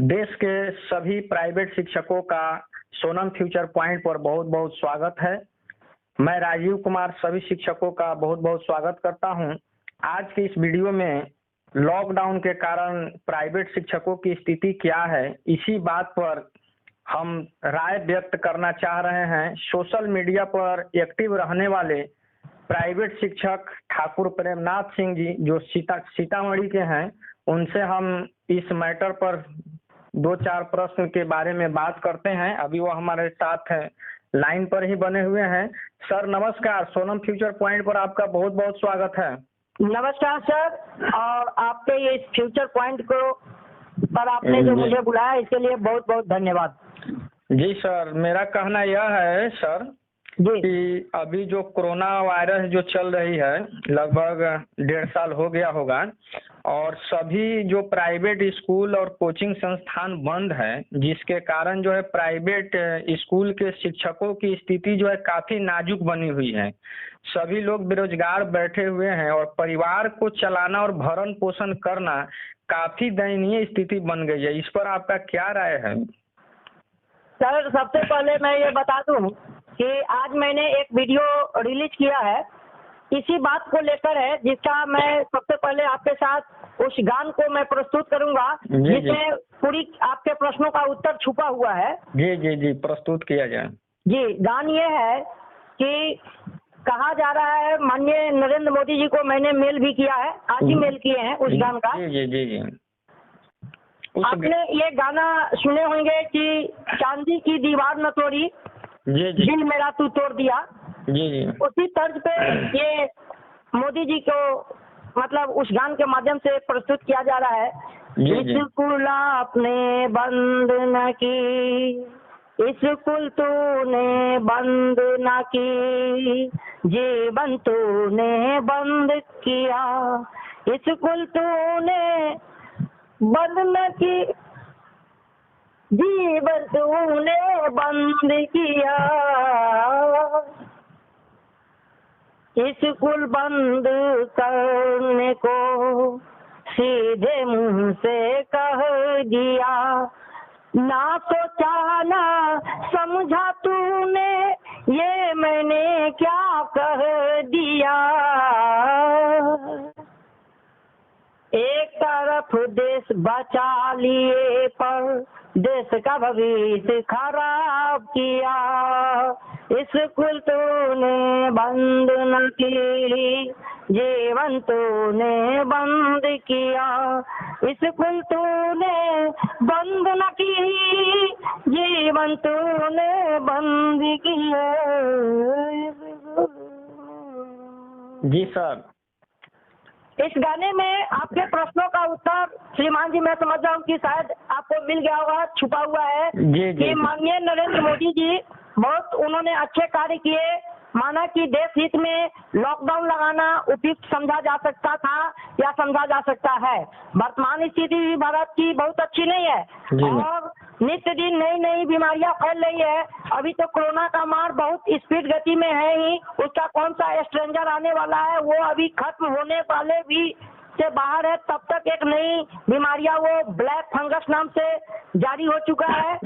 देश के सभी प्राइवेट शिक्षकों का सोनम फ्यूचर पॉइंट पर बहुत बहुत स्वागत है। मैं राजीव कुमार सभी शिक्षकों का बहुत बहुत स्वागत करता हूं। आज की इस वीडियो में लॉकडाउन के कारण प्राइवेट शिक्षकों की स्थिति क्या है, इसी बात पर हम राय व्यक्त करना चाह रहे हैं। सोशल मीडिया पर एक्टिव रहने वाले प्राइवेट शिक्षक ठाकुर प्रेमनाथ सिंह जी जो सीतामढ़ी के हैं, उनसे हम इस मैटर पर दो चार प्रश्न के बारे में बात करते हैं। अभी वो हमारे साथ हैं, लाइन पर ही बने हुए हैं। सर नमस्कार, सोनम फ्यूचर पॉइंट पर आपका बहुत बहुत स्वागत है। नमस्कार सर, और आपके ये फ्यूचर पॉइंट को पर आपने जो मुझे बुलाया इसके लिए बहुत बहुत धन्यवाद। जी सर, मेरा कहना यह है सर कि अभी जो कोरोना वायरस जो चल रही है, लगभग 1.5 साल हो गया होगा, और सभी जो प्राइवेट स्कूल और कोचिंग संस्थान बंद है, जिसके कारण जो है प्राइवेट स्कूल के शिक्षकों की स्थिति जो है काफी नाजुक बनी हुई है। सभी लोग बेरोजगार बैठे हुए हैं और परिवार को चलाना और भरण पोषण करना काफी दयनीय स्थिति बन गई है। इस पर आपका क्या राय है? सर सबसे पहले मैं ये बता दूं कि आज मैंने एक वीडियो रिलीज किया है, इसी बात को लेकर है, जिसका मैं सबसे पहले आपके साथ उस गान को मैं प्रस्तुत करूंगा जिसमें पूरी आपके प्रश्नों का उत्तर छुपा हुआ है। जी जी जी, प्रस्तुत किया जाए। जी, गान ये है कि कहा जा रहा है, माननीय नरेंद्र मोदी जी को मैंने मेल भी किया है, आज ही मेल किए हैं उस गान का। जी जी जी जी। आपने ये गाना सुने होंगे कि चांदी की दीवार न तोड़ी, जी जी, दिल मेरा तू तोड़ दिया। जी जी, उसी तर्ज पे ये मोदी जी को मतलब उस गान के माध्यम से प्रस्तुत किया जा रहा है। स्कूल आपने बंद न की, स्कूल तूने बंद न की, जीवन तूने बंद किया, स्कूल तूने बंद न की, जीवन तूने बंद किया, स्कूल बंद करने को सीधे मुंह से कह दिया, ना सोचा ना समझा तूने, ये मैंने क्या कह दिया। एक तरफ देश बचा लिए पर देश का भविष्य खराब किया, स्कूल तूने बंद न की, जीवन तूने बंद किया, स्कूल तूने बंद न की, जीवन तूने बंद किया। जी सर, इस गाने में आपके प्रश्नों का उत्तर श्रीमान जी मैं समझ रहा हूँ कि शायद आपको मिल गया होगा, छुपा हुआ है। जी जी, कि माननीय नरेंद्र मोदी जी बहुत उन्होंने अच्छे कार्य किए, माना कि देश हित में लॉकडाउन लगाना उपयुक्त समझा जा सकता था या समझा जा सकता है। वर्तमान स्थिति भारत की बहुत अच्छी नहीं है और नित्य दिन नई नई बीमारियां फैल रही है। अभी तो कोरोना का मार बहुत स्पीड गति में है ही, उसका कौन सा स्ट्रेंजर आने वाला है वो अभी खत्म होने वाले भी से बाहर है। तब तक एक नई बीमारियां वो ब्लैक फंगस नाम से जारी हो चुका है,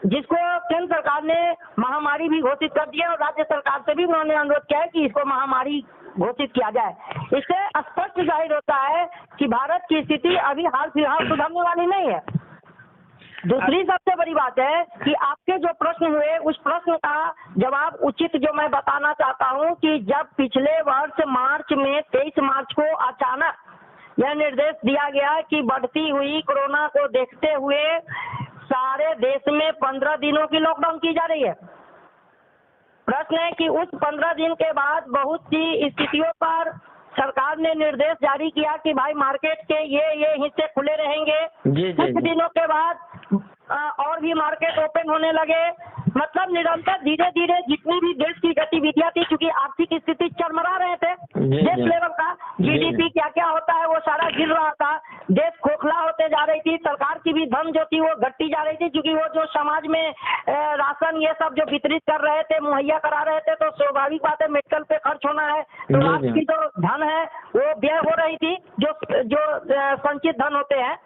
जिसको केंद्र सरकार ने महामारी भी घोषित कर दिया और राज्य सरकार से भी उन्होंने अनुरोध किया है कि इसको महामारी घोषित किया जाए। इससे स्पष्ट जाहिर होता है कि भारत की स्थिति अभी हाल फिलहाल सुधरने वाली नहीं है। दूसरी सबसे बड़ी बात है कि आपके जो प्रश्न हुए उस प्रश्न का जवाब उचित जो मैं बताना चाहता हूं कि जब पिछले वर्ष मार्च में 23 मार्च को अचानक यह निर्देश दिया गया कि बढ़ती हुई कोरोना को देखते हुए सारे देश में 15 दिनों की लॉकडाउन की जा रही है। प्रश्न है कि उस 15 दिन के बाद बहुत सी स्थितियों पर सरकार ने निर्देश जारी किया कि भाई मार्केट के ये हिस्से खुले रहेंगे। कुछ दिनों के बाद और भी मार्केट ओपन होने लगे। मतलब निरंतर धीरे धीरे जितनी भी देश की गतिविधियां थी, क्योंकि आर्थिक स्थिति चरमरा रहे थे, देश लेवल का जीडीपी क्या क्या होता है वो सारा गिर रहा था, देश खोखला होते जा रही थी, सरकार की भी धन जो थी वो घटती जा रही थी, क्योंकि वो जो समाज में राशन ये सब जो वितरित कर रहे थे, मुहैया करा रहे थे, तो स्वाभाविक बात है मेडिकल पे खर्च होना है, तो राष्ट्र की जो धन है वो व्यय हो रही थी, जो संचित धन होते हैं।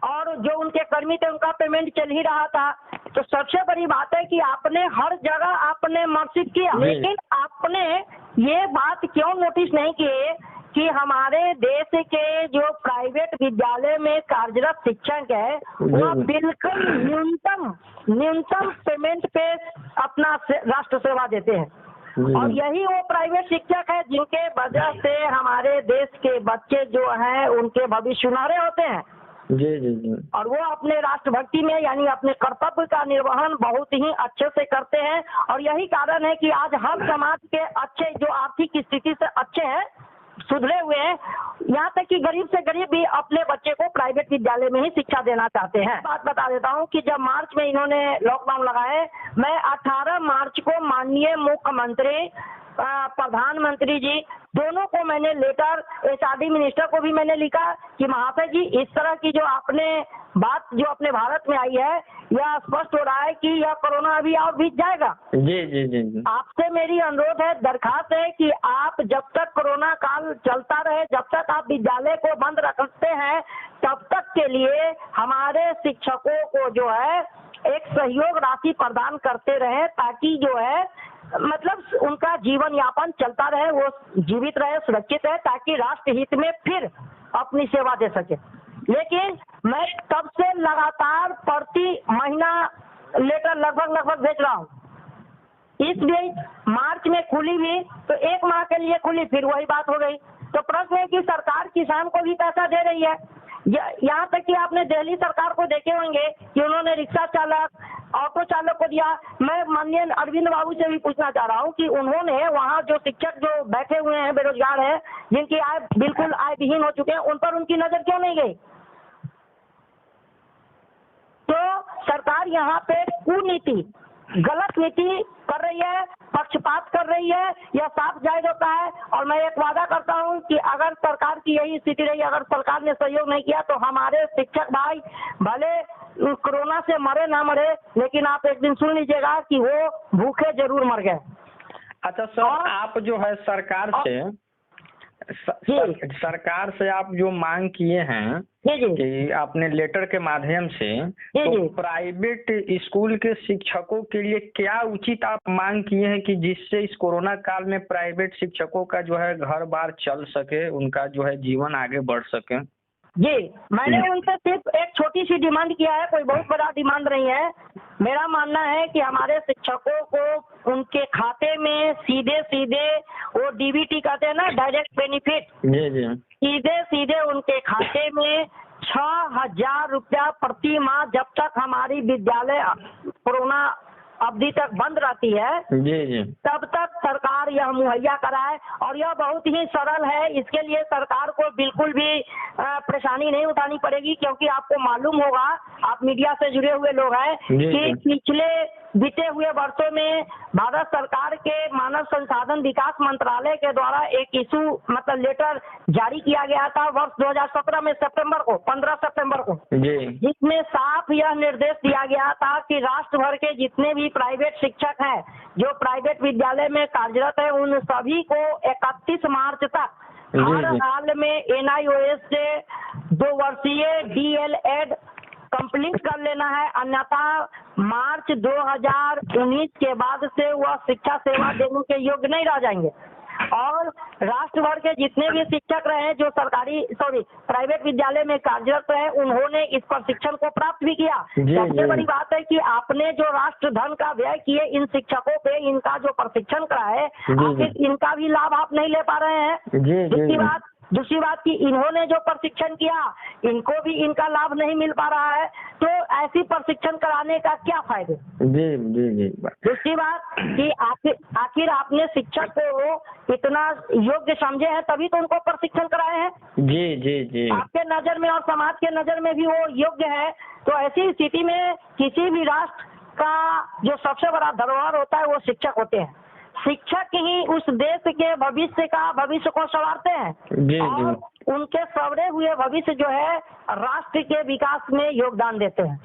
और जो उनके कर्मी थे उनका पेमेंट चल ही रहा था। तो सबसे बड़ी बात है कि आपने हर जगह आपने मार्कशीट किया, लेकिन आपने ये बात क्यों नोटिस नहीं किए कि हमारे देश के जो प्राइवेट विद्यालय में कार्यरत शिक्षक है वह बिल्कुल न्यूनतम पेमेंट पे अपना राष्ट्र सेवा देते हैं, और यही वो प्राइवेट शिक्षक है जिनके वजह से हमारे देश के बच्चे जो हैं उनके भविष्य सुनहरे होते हैं। जी। और वो अपने राष्ट्रभक्ति में यानी अपने कर्तव्य का निर्वहन बहुत ही अच्छे से करते हैं, और यही कारण है कि आज हर समाज के अच्छे जो आर्थिक स्थिति से अच्छे हैं, सुधरे हुए हैं, यहाँ तक कि गरीब से गरीब भी अपने बच्चे को प्राइवेट विद्यालय में ही शिक्षा देना चाहते हैं। बात बता देता हूँ कि जब मार्च में इन्होंने लॉकडाउन लगाए, मैं 18 मार्च को माननीय मुख्यमंत्री प्रधानमंत्री जी दोनों को मैंने लेटर, एचआरडी मिनिस्टर को भी मैंने लिखा कि महाशय जी इस तरह की जो आपने बात जो अपने भारत में आई है, यह स्पष्ट हो रहा है कि यह कोरोना अभी और बीत जाएगा। जी। आपसे मेरी अनुरोध है, दरखास्त है कि आप जब तक कोरोना काल चलता रहे, जब तक आप विद्यालय को बंद रखते हैं, तब तक के लिए हमारे शिक्षकों को जो है एक सहयोग राशि प्रदान करते रहे, ताकि जो है मतलब उनका जीवन यापन चलता रहे, वो जीवित रहे, सुरक्षित रहे, ताकि राष्ट्र हित में फिर अपनी सेवा दे सके। लेकिन मैं तब से लगातार प्रति महीना लेटर लगभग भेज रहा हूँ। इस बीच मार्च में खुली भी तो 1 माह के लिए खुली, फिर वही बात हो गई। तो प्रश्न है कि सरकार किसान को भी पैसा दे रही है। यहाँ तक कि आपने दिल्ली सरकार को देखे होंगे कि उन्होंने रिक्शा चालक, ऑटो चालक को दिया। मैं माननीय अरविंद बाबू से भी पूछना चाह रहा हूँ कि उन्होंने वहाँ जो शिक्षक जो बैठे हुए हैं, बेरोजगार हैं, जिनकी आय बिल्कुल आय विहीन हो चुके हैं, उन पर उनकी नजर क्यों नहीं गई? तो सरकार यहाँ पे कुनीति, गलत नीति कर रही है, पक्षपात कर रही है, यह साफ जाहिर होता है। और मैं एक वादा करता हूँ कि अगर सरकार की यही स्थिति रही, अगर सरकार ने सहयोग नहीं किया, तो हमारे शिक्षक भाई भले कोरोना से मरे ना मरे, लेकिन आप एक दिन सुन लीजिएगा कि वो भूखे जरूर मर गए। अच्छा सर, आप जो है सरकार से आप जो मांग किए हैं कि आपने लेटर के माध्यम से, तो प्राइवेट स्कूल के शिक्षकों के लिए क्या उचित आप मांग किए हैं कि जिससे इस कोरोना काल में प्राइवेट शिक्षकों का जो है घर बार चल सके, उनका जो है जीवन आगे बढ़ सके? जी, मैंने उनसे सिर्फ एक छोटी सी डिमांड किया है, कोई बहुत बड़ा डिमांड नहीं है। मेरा मानना है कि हमारे शिक्षकों को उनके खाते में सीधे वो डीबीटी कहते हैं ना, डायरेक्ट बेनिफिट, सीधे उनके खाते में 6,000 रुपया प्रति माह जब तक हमारी विद्यालय कोरोना अवधि तक बंद रहती है, तब तक सरकार यह मुहैया कराए। और यह बहुत ही सरल है, इसके लिए सरकार को बिल्कुल भी परेशानी नहीं उठानी पड़ेगी, क्योंकि आपको मालूम होगा, आप मीडिया से जुड़े हुए लोग हैं, कि पिछले बीते हुए वर्षों में भारत सरकार के मानव संसाधन विकास मंत्रालय के द्वारा एक इशू मतलब लेटर जारी किया गया था वर्ष 2017 में सितंबर को, 15 सितंबर को, जिसमें साफ यह निर्देश दिया गया था कि राष्ट्र भर के जितने भी प्राइवेट शिक्षक हैं जो प्राइवेट विद्यालय में कार्यरत है, उन सभी को 31 मार्च तक हर हाल में NIOS से 2 वर्षीय DLED कंप्लीट कर लेना है, अन्यथा मार्च 2019 के बाद से वह शिक्षा सेवा देने के योग्य नहीं रह जाएंगे। और राष्ट्र भर के जितने भी शिक्षक रहे जो प्राइवेट विद्यालय में कार्यरत रहे, उन्होंने इस प्रशिक्षण को प्राप्त भी किया। सबसे बड़ी बात है कि आपने जो राष्ट्र धन का व्यय किए इन शिक्षकों पे, इनका जो प्रशिक्षण कराए, आखिर इनका भी लाभ आप नहीं ले पा रहे हैं। दूसरी बात कि इन्होंने जो प्रशिक्षण किया, इनको भी इनका लाभ नहीं मिल पा रहा है, तो ऐसी प्रशिक्षण कराने का क्या फायदे? जी। दूसरी बात कि आखिर आपने शिक्षक को इतना योग्य समझे हैं, तभी तो उनको प्रशिक्षण कराए हैं। जी। आपके नजर में और समाज के नजर में भी वो योग्य है। तो ऐसी स्थिति में किसी भी राष्ट्र का जो सबसे बड़ा धरोहर होता है वो शिक्षक होते हैं। शिक्षक ही उस देश के भविष्य को संवारते हैं, और उनके संवरे हुए भविष्य जो है राष्ट्र के विकास में योगदान देते हैं।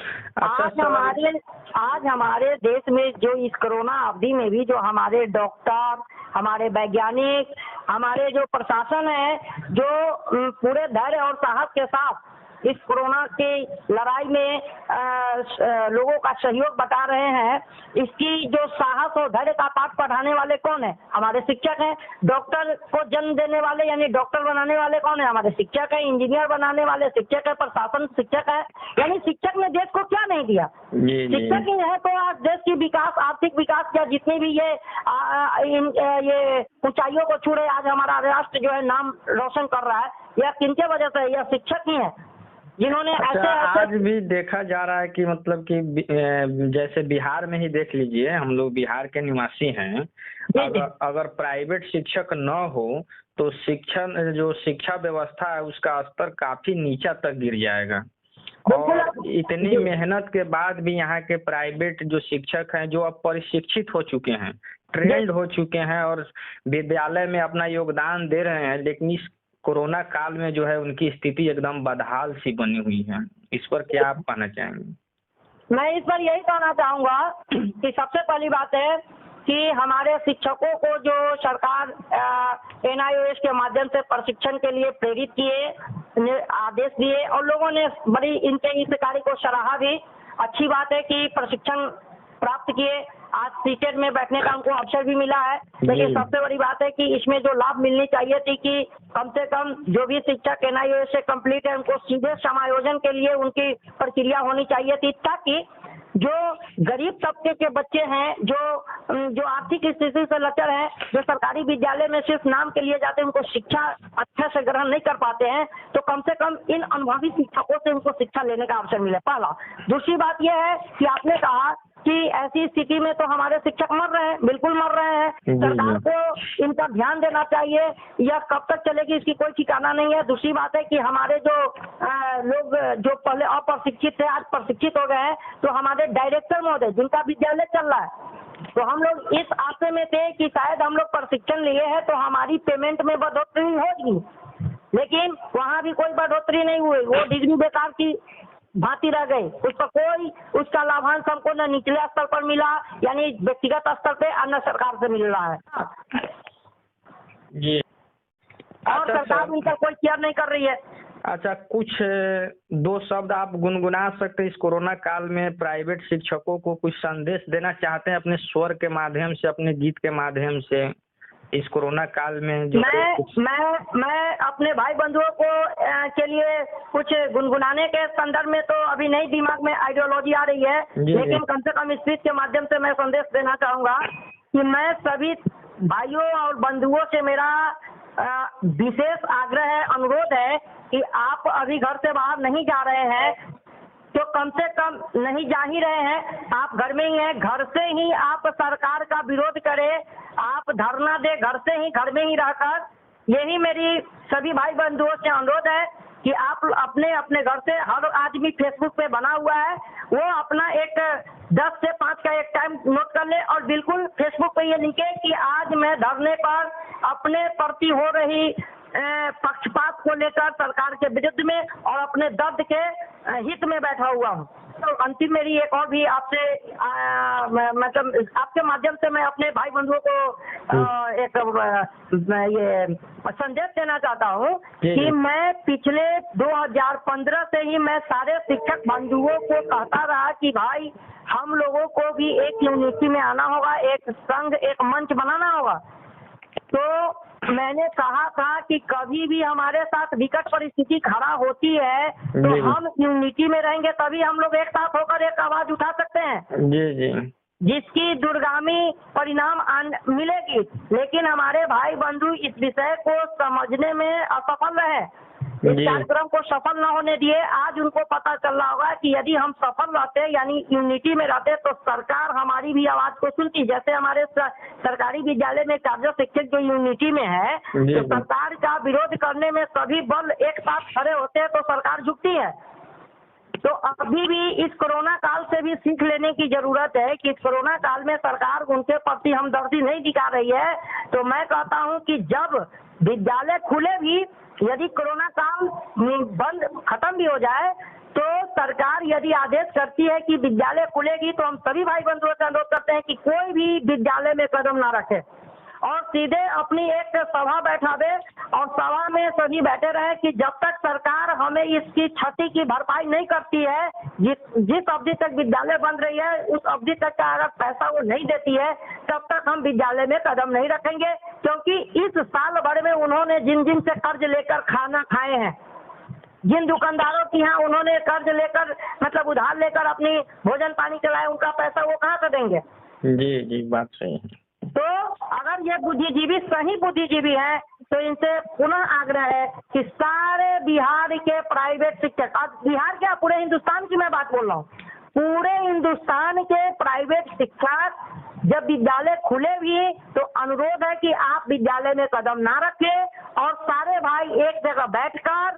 आज हमारे देश में जो इस कोरोना अवधि में भी जो हमारे डॉक्टर, हमारे वैज्ञानिक, हमारे जो प्रशासन है, जो पूरे धैर्य और साहस के साथ इस कोरोना के लड़ाई में लोगों का सहयोग बता रहे हैं, इसकी जो साहस और धैर्य का पाठ पढ़ाने वाले कौन है? हमारे शिक्षक हैं। डॉक्टर को जन्म देने वाले यानी डॉक्टर बनाने वाले कौन है? हमारे शिक्षक है। इंजीनियर बनाने वाले शिक्षक है। प्रशासन शिक्षक है। यानी शिक्षक ने देश को क्या नहीं दिया? शिक्षक ही है तो आज देश की विकास, आर्थिक विकास या जितनी भी ये ऊंचाइयों को छू रहे, आज हमारा राष्ट्र जो है नाम रोशन कर रहा है, यह किनके वजह से? यह शिक्षक ही है जिन्होंने ऐसे आज भी देखा जा रहा है कि मतलब कि जैसे बिहार में ही देख लीजिए, हम लोग बिहार के निवासी हैं। अगर प्राइवेट शिक्षक न हो तो शिक्षा व्यवस्था है उसका स्तर काफी नीचा तक गिर जाएगा। और इतनी मेहनत के बाद भी यहाँ के प्राइवेट जो शिक्षक हैं, जो अब प्रशिक्षित हो चुके हैं, ट्रेंड हो चुके हैं और विद्यालय में अपना योगदान दे रहे हैं, लेकिन इस कोरोना काल में जो है उनकी स्थिति एकदम बदहाल सी बनी हुई है। इस पर क्या आप कहना चाहेंगे? मैं इस पर यही कहना चाहूँगा कि सबसे पहली बात है कि हमारे शिक्षकों को जो सरकार NIOS के माध्यम से प्रशिक्षण के लिए प्रेरित किए, आदेश दिए और लोगों ने बड़ी इनके इस कार्य को सराहा भी। अच्छी बात है कि प्रशिक्षण प्राप्त किए, आज सीटेट में बैठने का हमको अवसर भी मिला है। लेकिन सबसे बड़ी बात है कि इसमें जो लाभ मिलनी चाहिए थी कि कम से कम जो भी शिक्षक NIOS से कंप्लीट है उनको सीधे समायोजन के लिए उनकी प्रक्रिया होनी चाहिए थी, ताकि जो गरीब तबके के बच्चे हैं, जो आर्थिक स्थिति से लचर हैं, जो सरकारी विद्यालय में सिर्फ नाम के लिए जाते हैं, उनको शिक्षा अच्छे से ग्रहण नहीं कर पाते हैं, तो कम से कम इन अनुभवी शिक्षकों से उनको शिक्षा लेने का अवसर मिले, पहला। दूसरी बात यह है कि आपने कहा कि ऐसी स्थिति में तो हमारे शिक्षक मर रहे हैं, बिल्कुल मर रहे हैं। सरकार को इनका ध्यान देना चाहिए। यह कब तक चलेगी इसकी कोई ठिकाना नहीं है। दूसरी बात है कि हमारे जो लोग जो पहले अप्रशिक्षित थे आज प्रशिक्षित हो गए हैं, तो हमारे डायरेक्टर महोदय जिनका विद्यालय चल रहा है, तो हम लोग इस आशे में थे कि शायद हम लोग प्रशिक्षण लिए हैं तो हमारी पेमेंट में बढ़ोतरी होगी, लेकिन वहाँ भी कोई बढ़ोतरी नहीं हुई। वो डिग्री बेकार की भांति रह गई, उसका कोई उसका लाभांश हमको न निचले स्तर पर मिला, यानी व्यक्तिगत स्तर पे और न सरकार से मिल रहा है जी। और सरकार उनका कोई केयर नहीं कर रही है। अच्छा, कुछ दो शब्द आप गुनगुना सकते हैं इस कोरोना काल में प्राइवेट शिक्षकों को कुछ संदेश देना चाहते हैं अपने स्वर के माध्यम से, अपने गीत के माध्यम से इस कोरोना काल में जो मैं अपने भाई बंधुओं को के लिए कुछ गुनगुनाने के संदर्भ में तो अभी नहीं दिमाग में आइडियोलॉजी आ रही है, लेकिन कम से कम स्पीच के माध्यम से मैं संदेश देना चाहूँगा कि मैं सभी भाइयों और बंधुओं से मेरा विशेष आग्रह है, अनुरोध है कि आप अभी घर से बाहर नहीं जा रहे हैं तो कम से कम नहीं जा ही रहे हैं, आप घर में ही हैं, घर से ही आप सरकार का विरोध करें, आप धरना दे घर से ही, घर में ही रहकर। यही मेरी सभी भाई बंधुओं से अनुरोध है कि आप अपने अपने घर से, हर आदमी फेसबुक पे बना हुआ है, वो अपना एक 10 से 5 का एक टाइम नोट कर ले और बिल्कुल फेसबुक पे ये लिखे कि आज मैं धरने पर अपने प्रति हो रही पक्षपात को लेकर सरकार के विरुद्ध में और अपने दर्द के हित में बैठा हुआ हूँ। तो अंतिम मेरी एक और भी आपसे मतलब आपके माध्यम से मैं अपने भाई बंधुओं को एक ये संदेश देना चाहता हूँ कि मैं पिछले 2015 से ही मैं सारे शिक्षक बंधुओं को कहता रहा कि भाई हम लोगों को भी एक यूनिटी में आना होगा, एक संघ, एक मंच बनाना होगा। तो मैंने कहा था कि कभी भी हमारे साथ विकट परिस्थिति खड़ा होती है तो हम यूनिटी में रहेंगे, तभी हम लोग एक साथ होकर एक आवाज उठा सकते हैं जी जी, जिसकी दूरगामी परिणाम मिलेगी। लेकिन हमारे भाई बंधु इस विषय को समझने में असफल रहे, इस कार्यक्रम को सफल न होने दिए। आज उनको पता चल रहा होगा कि यदि हम सफल रहते यानी यूनिटी में रहते तो सरकार हमारी भी आवाज को सुनती। जैसे हमारे सरकारी विद्यालय में कार्य शिक्षक जो यूनिटी में है तो सरकार का विरोध करने में सभी बल एक साथ खड़े होते हैं तो सरकार झुकती है। तो अभी भी इस कोरोना काल से भी सीख लेने की जरूरत है कि इस कोरोना काल में सरकार उनके प्रति हमदर्दी नहीं दिखा रही है। तो मैं कहता हूं कि जब विद्यालय खुले भी, यदि कोरोना काल बंद खत्म भी हो जाए तो सरकार यदि आदेश करती है कि विद्यालय खुलेगी तो हम सभी भाई बंधुओं से अनुरोध करते हैं कि कोई भी विद्यालय में कदम ना रखे। और सीधे अपनी एक सभा बैठा दे और सभा में सभी बैठे रहे कि जब तक सरकार हमें इसकी क्षति की भरपाई नहीं करती है, जिस अवधि तक विद्यालय बंद रही है उस अवधि तक का अगर पैसा वो नहीं देती है, तब तक हम विद्यालय में कदम नहीं रखेंगे। क्योंकि इस साल भर में उन्होंने जिन जिन से कर्ज लेकर खाना खाए हैं, जिन दुकानदारों की यहाँ उन्होंने कर्ज लेकर मतलब उधार लेकर अपनी भोजन पानी चलाए, उनका पैसा वो कहाँ से देंगे? जी जी, बात सही है। तो अगर ये बुद्धिजीवी सही बुद्धिजीवी है तो इनसे पुनः आग्रह है कि सारे बिहार के प्राइवेट शिक्षक, आज बिहार क्या पूरे हिंदुस्तान की मैं बात बोल रहा हूँ, पूरे हिंदुस्तान के प्राइवेट शिक्षक जब विद्यालय खुले भी तो अनुरोध है कि आप विद्यालय में कदम ना रखें और सारे भाई एक जगह बैठकर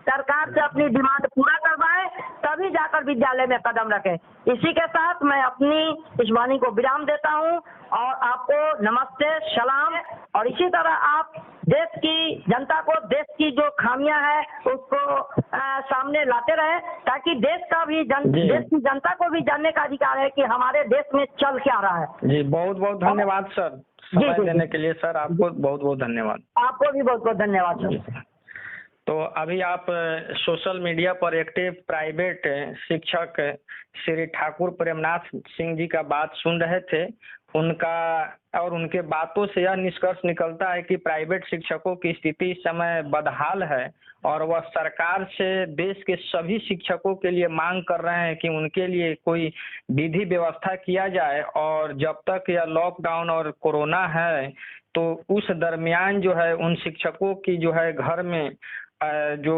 सरकार से अपनी डिमांड पूरा करवाएं, तभी जाकर विद्यालय में कदम रखें। इसी के साथ मैं अपनी इस वाणी को विराम देता हूं और आपको नमस्ते, सलाम। और इसी तरह आप देश की जनता को देश की जो खामियां है उसको सामने लाते रहें, ताकि देश की जनता को भी जानने का अधिकार है कि हमारे देश में चल क्या रहा है। जी, बहुत बहुत धन्यवाद सर, समय देने के लिए सर, आपको बहुत बहुत धन्यवाद। आपको भी बहुत बहुत धन्यवाद सर। तो अभी आप सोशल मीडिया पर एक्टिव प्राइवेट शिक्षक श्री ठाकुर प्रेमनाथ सिंह जी का बात सुन रहे थे। उनका और उनके बातों से यह निष्कर्ष निकलता है कि प्राइवेट शिक्षकों की स्थिति इस समय बदहाल है और वह सरकार से देश के सभी शिक्षकों के लिए मांग कर रहे हैं कि उनके लिए कोई विधि व्यवस्था किया जाए। और जब तक यह लॉकडाउन और कोरोना है तो उस दरमियान जो है उन शिक्षकों की जो है घर में जो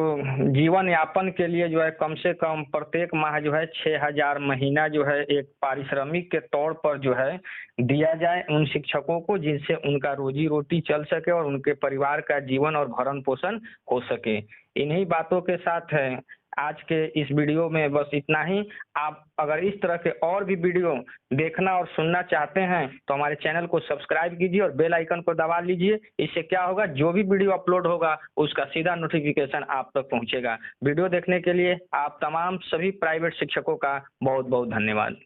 जीवन यापन के लिए जो है कम से कम प्रत्येक माह जो है 6,000 महीना जो है एक पारिश्रमिक के तौर पर जो है दिया जाए उन शिक्षकों को, जिनसे उनका रोजी रोटी चल सके और उनके परिवार का जीवन और भरण पोषण हो सके। इन्हीं बातों के साथ है आज के इस वीडियो में बस इतना ही। आप अगर इस तरह के और भी वीडियो देखना और सुनना चाहते हैं तो हमारे चैनल को सब्सक्राइब कीजिए और बेल आइकन को दबा लीजिए। इससे क्या होगा, जो भी वीडियो अपलोड होगा उसका सीधा नोटिफिकेशन आप तक पहुंचेगा। वीडियो देखने के लिए आप तमाम सभी प्राइवेट शिक्षकों का बहुत बहुत धन्यवाद।